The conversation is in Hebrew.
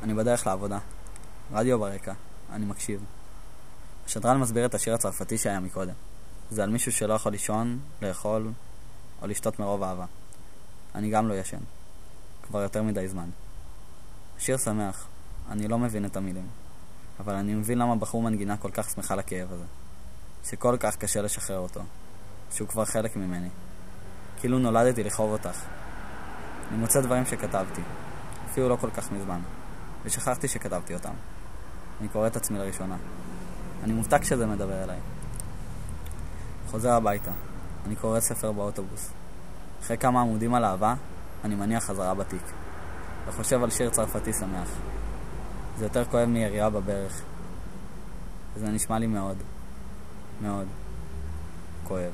אני בדרך לעבודה. רדיו ברקע. אני מקשיב. השדרן מסביר את השיר הצרפתי שהיה מקודם. זה על מישהו שלא יכול לישון, לאכול או לשתות מרוב אהבה. אני גם לא ישן. כבר יותר מדי זמן. השיר שמח. אני לא מבין את המילים. אבל אני מבין למה בחור מנגינה כל כך שמחה לכאב הזה. שכל כך קשה לשחרר אותו. שהוא כבר חלק ממני. כאילו נולדתי לחוב אותך. אני מוצא דברים שכתבתי. אפילו לא כל כך מזמן. ושכחתי שכתבתי אותם. אני קורא את עצמי לראשונה. אני מופתע כשזה מדבר אליי. חוזר הביתה. אני קורא ספר באוטובוס. אחרי כמה עמודים על אהבה, אני מניח חזרה בתיק. וחושב על שיר צרפתי שמח. זה יותר כואב מיריעה בברך. וזה נשמע לי מאוד, מאוד כואב.